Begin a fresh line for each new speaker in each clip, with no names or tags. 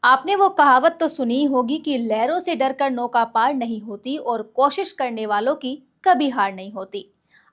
आपने वो कहावत तो सुनी ही होगी कि लहरों से डरकर नौका पार नहीं होती और कोशिश करने वालों की कभी हार नहीं होती।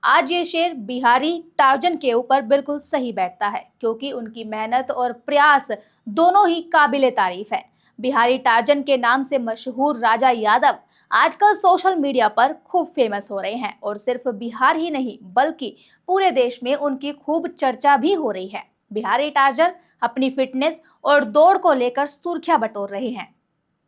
आज ये शेर बिहारी टार्जन के ऊपर बिल्कुल सही बैठता है क्योंकि उनकी मेहनत और प्रयास दोनों ही काबिले तारीफ है। बिहारी टार्जन के नाम से मशहूर राजा यादव आजकल सोशल मीडिया पर खूब फेमस हो रहे हैं और सिर्फ बिहार ही नहीं बल्कि पूरे देश में उनकी खूब चर्चा भी हो रही है। बिहारी टार्जन अपनी फिटनेस और दौड़ को लेकर सुर्खियां बटोर रहे हैं।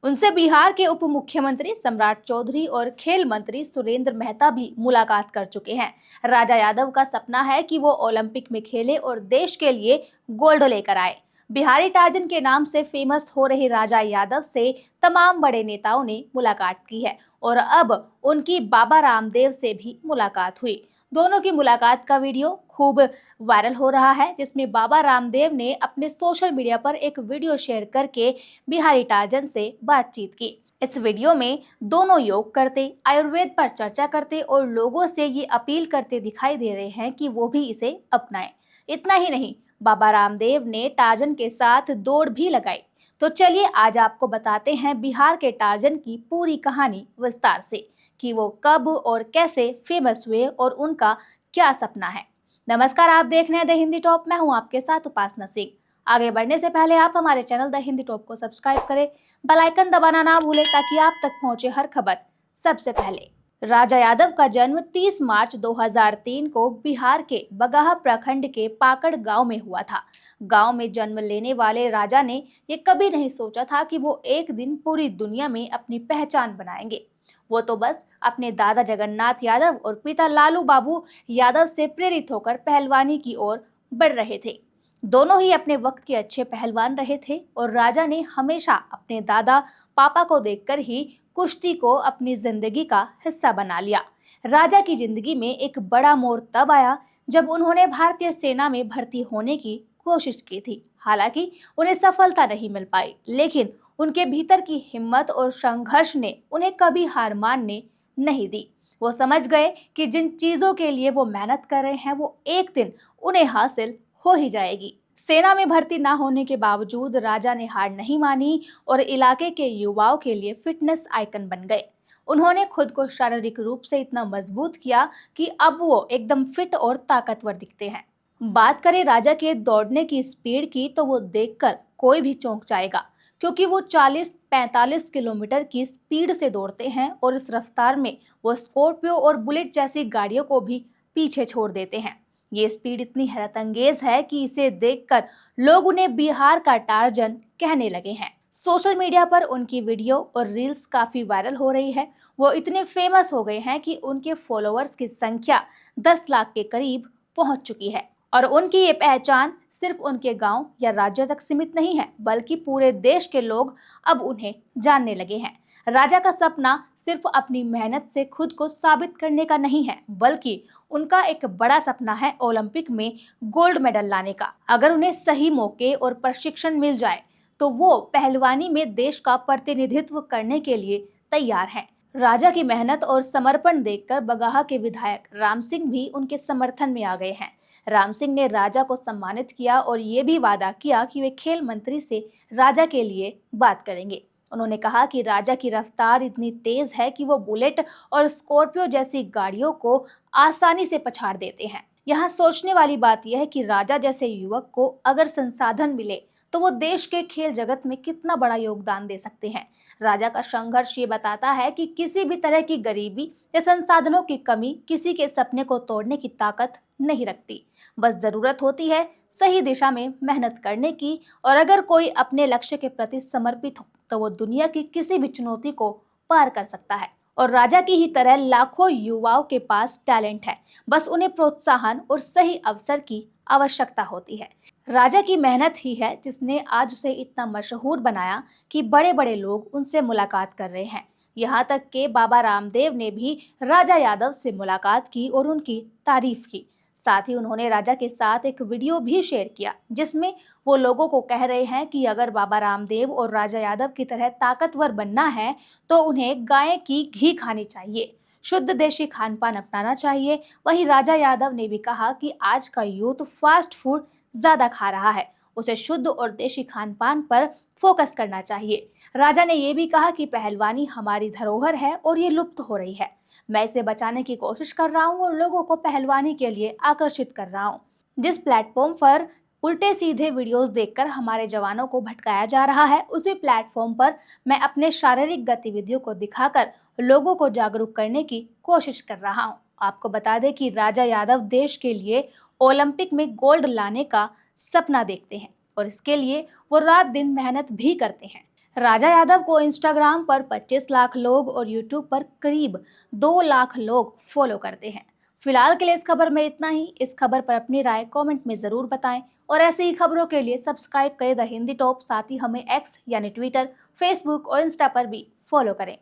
उनसे बिहार के उप मुख्यमंत्री सम्राट चौधरी और खेल मंत्री सुरेंद्र मेहता भी मुलाकात कर चुके हैं। राजा यादव का सपना है कि वो ओलंपिक में खेले और देश के लिए गोल्ड लेकर आए। बिहारी टार्जन के नाम से फेमस हो रहे राजा यादव से तमाम बड़े नेताओं ने मुलाकात की है और अब उनकी बाबा रामदेव से भी मुलाकात हुई। दोनों की मुलाकात का वीडियो खूब वायरल हो रहा है, जिसमें बाबा रामदेव ने अपने सोशल मीडिया पर एक वीडियो शेयर करके बिहारी टार्जन से बातचीत की। इस वीडियो में दोनों योग करते, आयुर्वेद पर चर्चा करते और लोगों से ये अपील करते दिखाई दे रहे हैं कि वो भी इसे अपनाएं। इतना ही नहीं, बाबा रामदेव ने टार्जन के साथ दौड़ भी लगाई। तो चलिए आज आपको बताते हैं बिहार के टार्जन की पूरी कहानी विस्तार से कि वो कब और कैसे फेमस हुए और उनका क्या सपना है। नमस्कार, आप देख रहे हैं द हिंदी टॉप। मैं हूं आपके साथ उपासना सिंह। आगे बढ़ने से पहले आप हमारे चैनल द हिंदी टॉप को सब्सक्राइब करें, बेल आइकन दबाना ना भूलें ताकि आप तक पहुंचे हर खबर सबसे पहले। राजा यादव का जन्म 30 मार्च 2003 को बिहार के बगहा प्रखंड के पाकड़ गांव में हुआ था। गांव में जन्म लेने वाले राजा ने ये कभी नहीं सोचा था कि वो एक दिन पूरी दुनिया में अपनी पहचान बनाएंगे। वो तो बस अपने दादा जगन्नाथ यादव और पिता लालू बाबू यादव से प्रेरित होकर पहलवानी की ओर बढ़ रहे थे। दोनों ही अपने वक्त के अच्छे पहलवान रहे थे और राजा ने हमेशा अपने दादा पापा को देखकर ही कुश्ती को अपनी जिंदगी का हिस्सा बना लिया। राजा की जिंदगी में एक बड़ा मोड़ तब आया जब उन्होंने भारतीय सेना में भर्ती होने की कोशिश की थी। हालांकि उन्हें सफलता नहीं मिल पाई, लेकिन उनके भीतर की हिम्मत और संघर्ष ने उन्हें कभी हार मानने नहीं दी। वो समझ गए कि जिन चीजों के लिए वो मेहनत कर रहे हैं वो एक दिन उन्हें हासिल हो ही जाएगी। सेना में भर्ती ना होने के बावजूद राजा ने हार नहीं मानी और इलाके के युवाओं के लिए फिटनेस आइकन बन गए। उन्होंने खुद को शारीरिक रूप से इतना मजबूत किया कि अब वो एकदम फिट और ताकतवर दिखते हैं। बात करें राजा के दौड़ने की स्पीड की तो वो देखकर कोई भी चौंक जाएगा, क्योंकि वो 40-45 किलोमीटर की स्पीड से दौड़ते हैं और इस रफ्तार में वो स्कॉर्पियो और बुलेट जैसी गाड़ियों को भी पीछे छोड़ देते हैं। ये स्पीड इतनी हैरतअंगेज है कि इसे देखकर लोग उन्हें बिहार का टार्जन कहने लगे हैं। सोशल मीडिया पर उनकी वीडियो और रील्स काफी वायरल हो रही है। वो इतने फेमस हो गए हैं कि उनके फॉलोअर्स की संख्या 10 लाख के करीब पहुंच चुकी है और उनकी ये पहचान सिर्फ उनके गांव या राज्य तक सीमित नहीं है, बल्कि पूरे देश के लोग अब उन्हें जानने लगे हैं। राजा का सपना सिर्फ अपनी मेहनत से खुद को साबित करने का नहीं है, बल्कि उनका एक बड़ा सपना है ओलंपिक में गोल्ड मेडल लाने का। अगर उन्हें सही मौके और प्रशिक्षण मिल जाए तो वो पहलवानी में देश का प्रतिनिधित्व करने के लिए तैयार हैं। राजा की मेहनत और समर्पण देखकर बगहा के विधायक राम सिंह भी उनके समर्थन में आ गए हैं। राम सिंह ने राजा को सम्मानित किया और ये भी वादा किया कि वे खेल मंत्री से राजा के लिए बात करेंगे। उन्होंने कहा कि राजा की रफ्तार इतनी तेज है कि वो बुलेट और स्कॉर्पियो जैसी गाड़ियों को आसानी से पछाड़ देते हैं। यहाँ सोचने वाली बात यह है कि राजा जैसे युवक को अगर संसाधन मिले तो वो देश के खेल जगत में कितना बड़ा योगदान दे सकते हैं। राजा का संघर्ष ये बताता है कि किसी भी तरह की गरीबी या संसाधनों की कमी किसी के सपने को तोड़ने की ताकत नहीं रखती। बस जरूरत होती है सही दिशा में मेहनत करने की, और अगर कोई अपने लक्ष्य के प्रति समर्पित हो तो वो दुनिया की किसी भी चुनौती को पार कर सकता है। और राजा की ही तरह लाखों युवाओं के पास टैलेंट है, बस उन्हें प्रोत्साहन और सही अवसर की आवश्यकता होती है। राजा की मेहनत ही है जिसने आज उसे इतना मशहूर बनाया कि बड़े बड़े लोग उनसे मुलाकात कर रहे हैं। यहाँ तक के बाबा रामदेव ने भी राजा यादव से मुलाकात की और उनकी तारीफ की। साथ ही उन्होंने राजा के साथ एक वीडियो भी शेयर किया जिसमें वो लोगों को कह रहे हैं कि अगर बाबा रामदेव और राजा यादव की तरह ताकतवर बनना है तो उन्हें गाय की घी खानी चाहिए, शुद्ध देशी खान पान अपनाना चाहिए। वहीं राजा यादव ने भी कहा कि आज का यूथ फास्ट फूड ज्यादा खा रहा है, उसे शुद्ध और देशी खान पान पर फोकस करना चाहिए। राजा ने ये भी कहा कि पहलवानी हमारी धरोहर है और ये लुप्त हो रही है। मैं इसे बचाने की कोशिश कर रहा हूँ और लोगों को पहलवानी के लिए आकर्षित कर रहा हूँ। जिस प्लेटफॉर्म पर उल्टे सीधे वीडियोस देखकर हमारे जवानों को भटकाया जा रहा है, उसी प्लेटफॉर्म पर मैं अपने शारीरिक गतिविधियों को दिखाकर लोगों को जागरूक करने की कोशिश कर रहा हूँ। आपको बता दें कि राजा यादव देश के लिए ओलंपिक में गोल्ड लाने का सपना देखते हैं और इसके लिए वो रात दिन मेहनत भी करते हैं। राजा यादव को इंस्टाग्राम पर 25 लाख लोग और यूट्यूब पर करीब 2 लाख लोग फॉलो करते हैं। फिलहाल के लिए इस खबर में इतना ही। इस खबर पर अपनी राय कमेंट में जरूर बताएं और ऐसी ही खबरों के लिए सब्सक्राइब करें द हिंदी टॉप। साथ ही हमें एक्स यानी ट्विटर, फेसबुक और इंस्टा पर भी फॉलो करें।